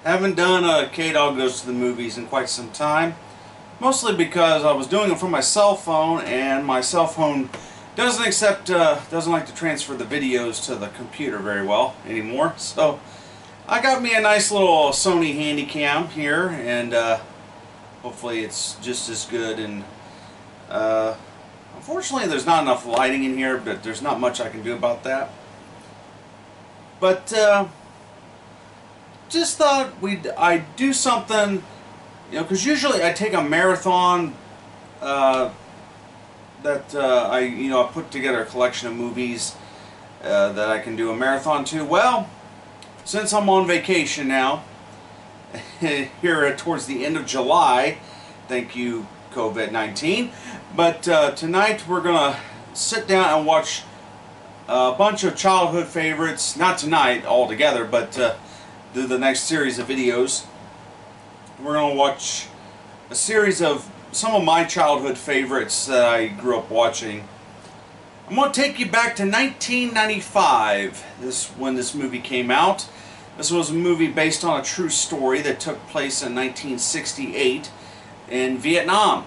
Haven't done a Kdog Goes to the Movies in quite some time. Mostly because I was doing it from my cell phone, and my cell phone doesn't like to transfer the videos to the computer very well anymore. So I got me a nice little Sony Handycam here, and hopefully it's just as good. And unfortunately, there's not enough lighting in here, but there's not much I can do about that. But just thought I'd do something, because usually I take a marathon that I put together a collection of movies that I can do a marathon to. Well, since I'm on vacation now, here towards the end of July, thank you COVID-19, but tonight we're gonna sit down and watch a bunch of childhood favorites. Not tonight all together, but do the next series of videos. We're going to watch a series of some of my childhood favorites that I grew up watching. I'm going to take you back to 1995, when this movie came out. This was a movie based on a true story that took place in 1968 in Vietnam.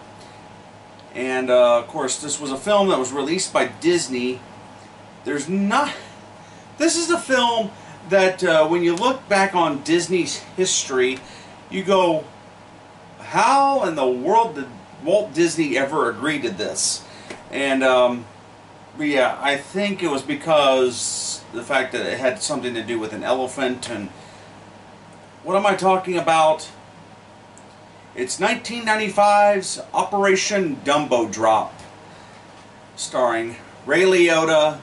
And of course, this was a film that was released by Disney. This is a film that when you look back on Disney's history, you go, how in the world did Walt Disney ever agree to this? And but yeah, I think it was because the fact that it had something to do with an elephant. And what am I talking about? It's 1995's Operation Dumbo Drop, starring Ray Liotta,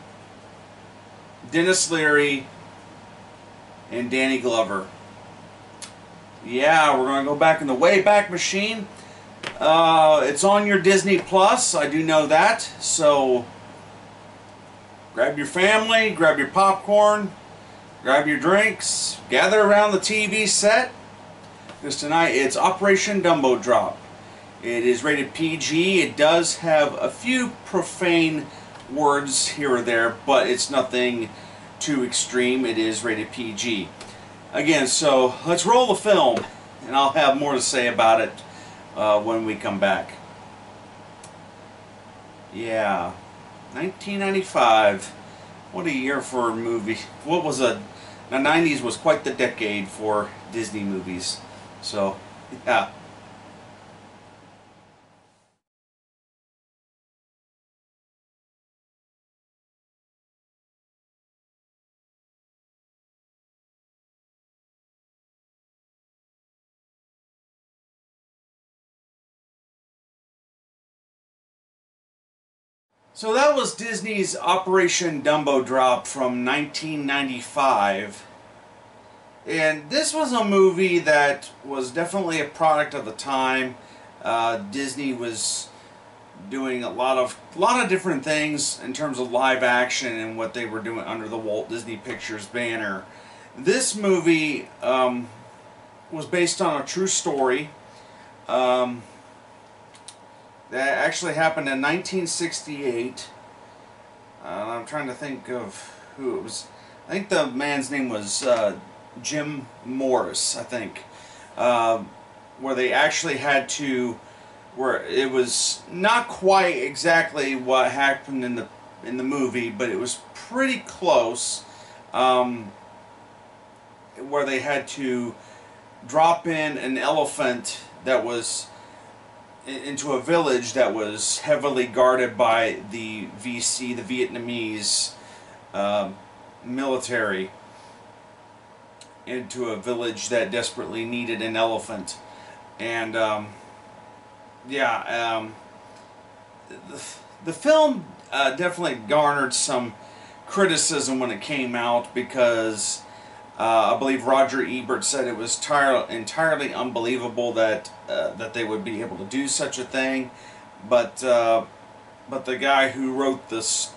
Dennis Leary, and Danny Glover. Yeah, we're going to go back in the Wayback Machine. It's on your Disney Plus, I do know that. So grab your family, grab your popcorn, grab your drinks, gather around the TV set, because tonight it's Operation Dumbo Drop. It is rated PG. It does have a few profane words here or there, but it's nothing too extreme. It is rated PG. Again, so let's roll the film, and I'll have more to say about it when we come back. Yeah, 1995. What a year for a movie. The 90s was quite the decade for Disney movies. So, yeah. So that was Disney's Operation Dumbo Drop from 1995. And this was a movie that was definitely a product of the time. Disney was doing a lot of different things in terms of live action and what they were doing under the Walt Disney Pictures banner. This movie was based on a true story. That actually happened in 1968. I'm trying to think of who it was. I think the man's name was Jim Morris, I think. Where they actually had to, where it was not quite exactly what happened in the movie, but it was pretty close. Where they had to drop in an elephant that was into a village that was heavily guarded by the VC, the Vietnamese military, into a village that desperately needed an elephant. And yeah, the film definitely garnered some criticism when it came out, because I believe Roger Ebert said it was entirely unbelievable that they would be able to do such a thing. But the guy who wrote this,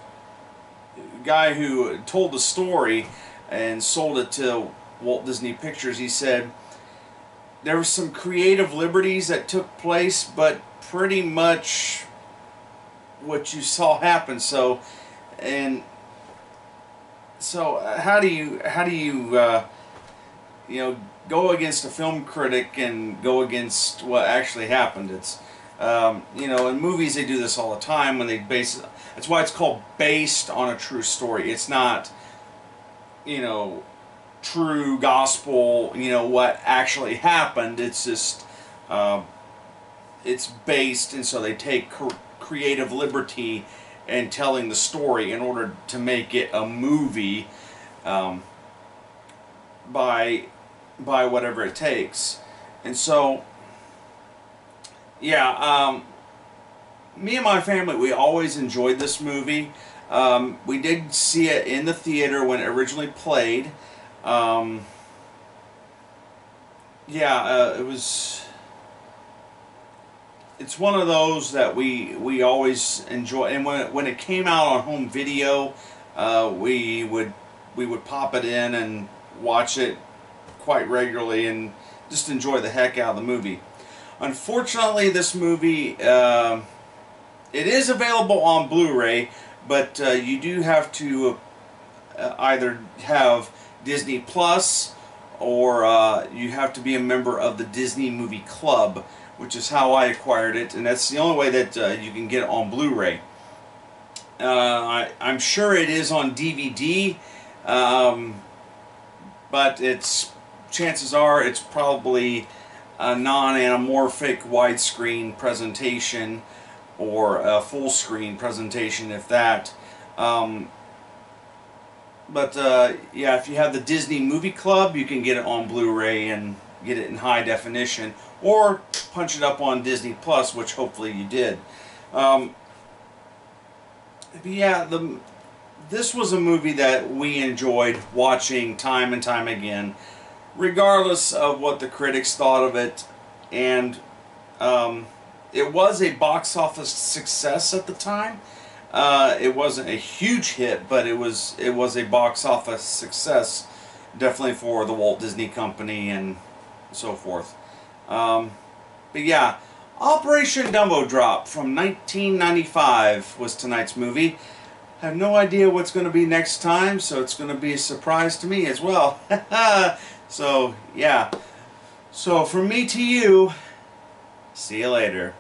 guy who told the story and sold it to Walt Disney Pictures, he said there were some creative liberties that took place, but pretty much what you saw happen. So, and So how do you go against a film critic and go against what actually happened. It's you know, in movies they do this all the time when they base it. That's why it's called based on a true story. It's not, you know, true gospel, you know, what actually happened. It's just it's based, and so they take creative liberty in telling the story in order to make it a movie, by whatever it takes. And so yeah, me and my family, we always enjoyed this movie. We did see it in the theater when it originally played. Yeah, it's one of those that we always enjoy. And when it came out on home video, we would pop it in and watch it quite regularly and just enjoy the heck out of the movie. Unfortunately, this movie, it is available on Blu-ray, but you do have to either have Disney Plus, or you have to be a member of the Disney Movie Club, which is how I acquired it, and that's the only way that you can get it on Blu-ray. I'm sure it is on DVD, but chances are it's probably a non-anamorphic widescreen presentation, or a full screen presentation, if that. But yeah, if you have the Disney Movie Club, you can get it on Blu-ray and get it in high definition, or punch it up on Disney Plus, which hopefully you did. But yeah, this was a movie that we enjoyed watching time and time again, regardless of what the critics thought of it. And it was a box office success at the time. It wasn't a huge hit, but it was a box office success, definitely for the Walt Disney Company and so forth. But yeah, Operation Dumbo Drop from 1995 was tonight's movie. I have no idea what's going to be next time, so it's going to be a surprise to me as well. So yeah, so from me to you, see you later.